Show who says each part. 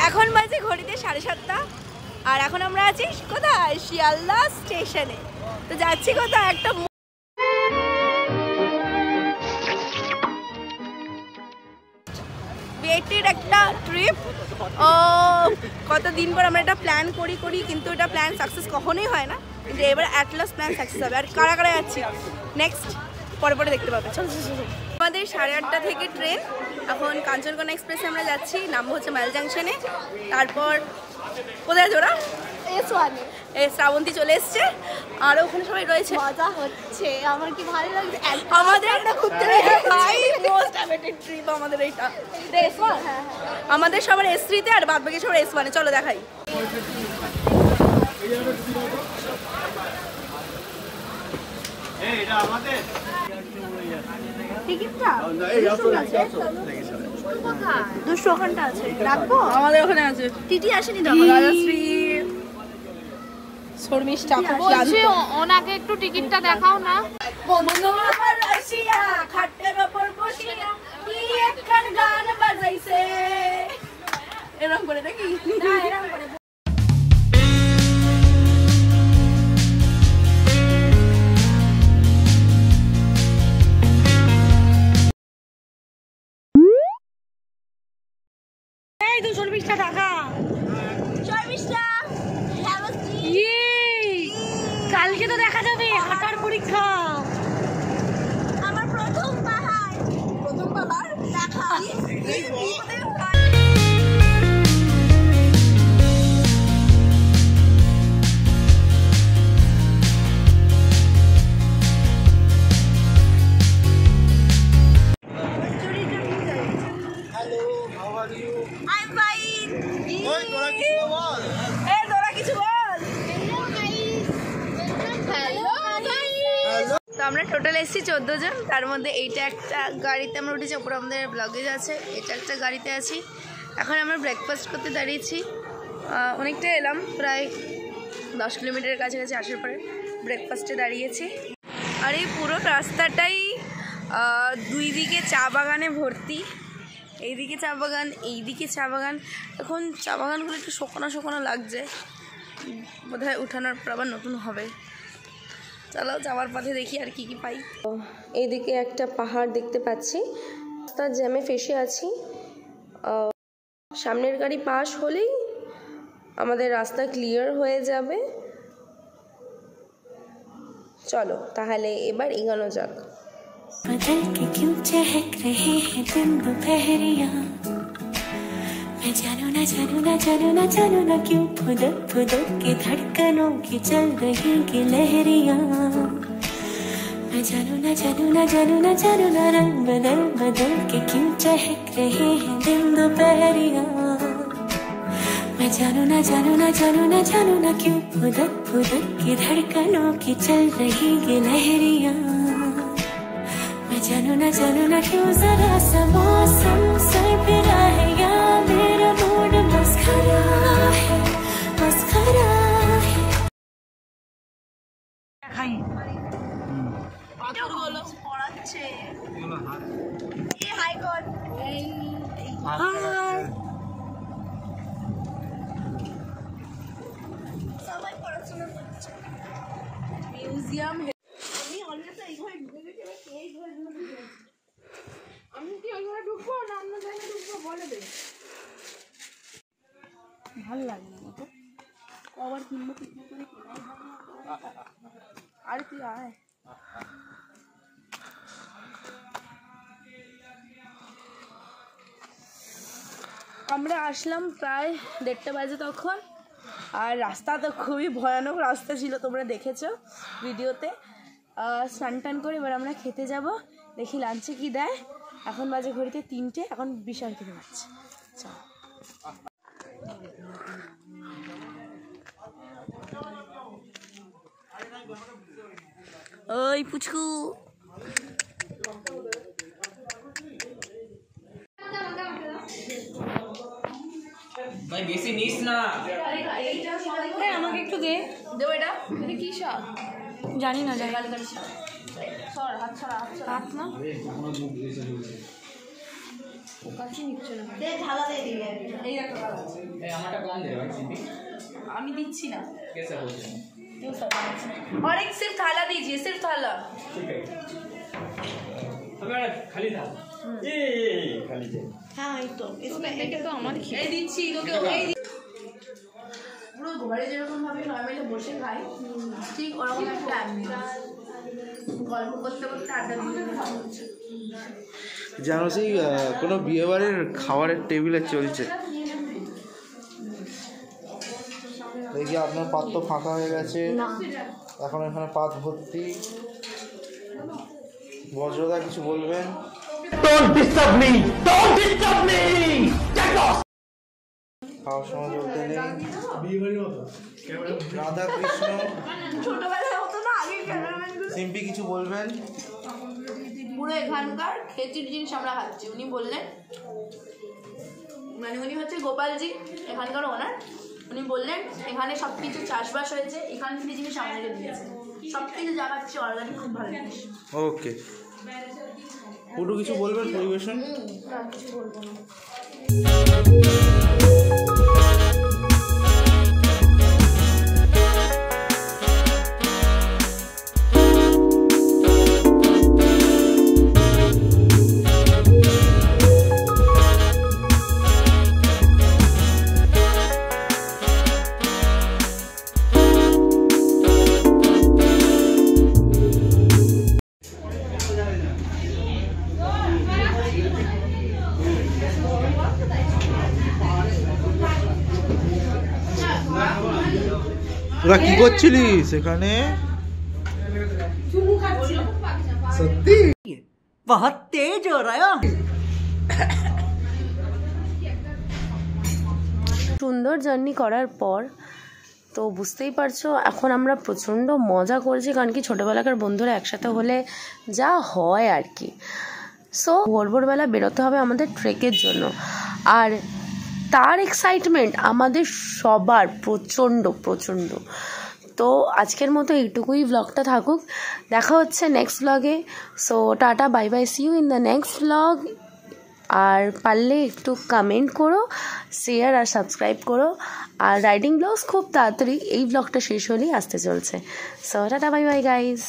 Speaker 1: এখন বাজে ঘড়িতে 7:30 আর এখন আমরা আছি কোথায়? শিয়ালদা স্টেশনে। তো যাচ্ছি কোথায় একটা বিয়েটির একটা ট্রিপ। কতদিন পর আমরা একটা প্ল্যান করি কিন্তু এটা প্ল্যান সাকসেস কখনোই হয় না, কিন্তু এবার অ্যাট লাস্ট প্ল্যান সাকসেস হবে। আর কারা কারা যাচ্ছি নেক্সট পরে দেখতে পাবে। চলো আমাদের 8:30 থেকে ট্রেন। এখন কাঞ্চনকন্যা এক্সপ্রেসে আমরা যাচ্ছি, নামবো হচ্ছে মাইল জাংশনে। তারপর কোথায় জোড়া শ্রাবন্তী চলে এসছে, আরও ওখানে সবাই রয়েছে, মজা হচ্ছে। আমার কি ভালো লাগছে আমাদের ট্রিপ। আমাদের এইটা আমাদের সবার S3-তে আর বাদ বাকি সবার S1-এ। চলো দেখাই। টিকিটটা 200 ওখানটা আছে, রাখবো? আমাদের ওখানে আছে। টিটি আসেনি দেখো, রাজশ্রী শর্মিষ্ঠা বলছে ওনাকে একটু টিকিটটা দেখাও না। বন্ধু আমার রাশিয়া খাটের উপর বসিয়া কি একখান গান বাজাইছে, এরকম করে নাকি? না এরকম করে। এই 220 টাকা। কালকে তো দেখা যাবে হাঁটার পরীক্ষা। আমার প্রথম পাহাড় দেখা। আমরা টোটাল এসেছি 14 জন, তার মধ্যে এইটা একটা গাড়িতে আমরা উঠেছি, ওপরে আমাদের লাগেজ আছে। এটা একটা গাড়িতে আছি। এখন আমরা ব্রেকফাস্ট করতে দাঁড়িয়েছি। অনেকটা এলাম, প্রায় 10 কিলোমিটারের কাছাকাছি আসার পরে ব্রেকফাস্টে দাঁড়িয়েছি। আর এই পুরো রাস্তাটাই দুই দিকে চা বাগানে ভর্তি। এইদিকে চা বাগান, এইদিকে চা বাগান। এখন চা বাগানগুলো একটু শুকনো শুকনো লাগছে, বোধহয় উঠানোর পর আবার নতুন হবে। চলো যাওয়ার পথে দেখি আর কি কি পাই। এইদিকে একটা পাহাড় দেখতে পাচ্ছি, রাস্তার জ্যামে ফেসে আছি। সামনের গাড়ি পাস হলেই আমাদের রাস্তা ক্লিয়ার হয়ে যাবে। চলো তাহলে এবার এগোনো যাক। बदल के क्यों चहक रहे हैं दिन दोपहरिया, मैं जानू ना जानू ना जानू ना जानू ना क्यों फुदक फुदक के धड़कनों की चल रही की लहरिया, मैं जानू ना जानू ना जानू ना जानू ना रंग बदल बदल के क्यों चहक रहे हैं दिन दोपहरिया, मैं जानू ना जानू ना जानू ना जानू ना क्यों फुदक फुदक के धड़कनों की चल रही की लहरिया, जानू ना क्यों जरा सा मौसम सरफिरा है या मेरा मूड मस्खरा है मस्खरा है। खाई पाथर গুলো পড়াচ্ছে এই হাই কর এই সবাই পড়াশোনা করছে মিউজিয়াম। আমি অলরেডি তো এই ঘরে ঢুকে গেছি, এই ঘরে আমি কি ওই ঘরে ঢুকবো না অন্য জায়গায় ঢুকবো বলে দে। ভালো লাগে না তো আবার কিনবো কিনবো করে আর তুই আয়। আমরা আসলাম প্রায় 1:30 বাজে তখন, আর রাস্তা তো খুবই ভয়ানক রাস্তা ছিল, তোমরা দেখেছো ভিডিওতে। স্নান টান করে এবার আমরা খেতে যাব, দেখি লাঞ্চে কি দেয়। এখন বাজে ঘড়িতে 3টে, এখন বিশাল খেতে পাচ্ছি। ওই পুচকু
Speaker 2: ভাই বেশি নিস না।
Speaker 1: আমাকে একটু দে। দেবো এটা? এটা কি শাক জানি না, জানি হাত না ও কাছে নিচ্ছে না। ঢালা দিয়ে দিবি। এই একটা
Speaker 2: सामान दे रहा है सिद्धि
Speaker 1: আমি দিচ্ছি না
Speaker 2: कैसा हो जाए
Speaker 1: क्यों सामान और एक सिर्फ थाला दीजिए सिर्फ थाला
Speaker 2: ठीक है हमारा खाली था ये खाली है
Speaker 1: হ্যাঁ এই তো এটা তো আমার এই দিচ্ছি তোকে এই পুরো ঘরে যেরকম ভাবে নরমালি বসে খাই ঠিক ওরকম একটা অ্যাম্বিয়েন্স গল্প করতে করতে আড্ডা দিতে হচ্ছে
Speaker 3: যেন সেই কোনো বিয়েবাড়ির খাবারের টেবিলে চলছে। দেখি আপনার পাত তো ফাঁকা হয়ে গেছে, এখন এখানে পাত ভর্তি। বজ্রদা কিছু বলবেন? খাওয়ার সময় বলতে নেই। রাধা কৃষ্ণ
Speaker 1: ছোটবেলায় হতো না আগে ক্যামেরাম্যান
Speaker 3: সিম্পি কিছু বলবেন?
Speaker 1: পুরো এখানকার খেতির জিনিস আমরা খাচ্ছি। উনি বললেন, মানে উনি হচ্ছে গোপালজি এখানকার ওনার, উনি বললেন এখানে সব কিছু চাষবাস হয়েছে, এখান থেকে জিনিস আমাদেরকে দিয়েছে, সব কিছু যা পাচ্ছি অর্গানিক, খুব ভালো জিনিস।
Speaker 3: ওকে, পুরো কিছু বলবেন পরিবেশন?
Speaker 1: কিছু বলবো না।
Speaker 3: তোরা কি করছিলিস সেখানে? সত্যি
Speaker 4: बहुत तेज हो रहा है।
Speaker 1: সুন্দর জার্নি করার পর তো বুঝতেই পারছো এখন আমরা প্রচণ্ড মজা করছি, কারণ কি ছোটোবেলাকার বন্ধুরা একসাথে হলে যা হয় আর কি। সো ভোরবেলা বেরোতে হবে আমাদের ট্রেকের জন্য, আর তার এক্সাইটমেন্ট আমাদের সবার প্রচণ্ড প্রচণ্ড। তো আজকের মতো এইটুকুই ব্লগটা থাকুক, দেখা হচ্ছে নেক্সট ব্লগে। So tata, bye bye, see you in the next blog. আর পারলে একটু কমেন্ট করো, শেয়ার আর সাবস্ক্রাইব করো। আর রাইডিং ব্লগস খুব তাড়াতাড়ি এই ব্লগটা শেষ হলেই আসতে চলছে। So tata, bye bye guys.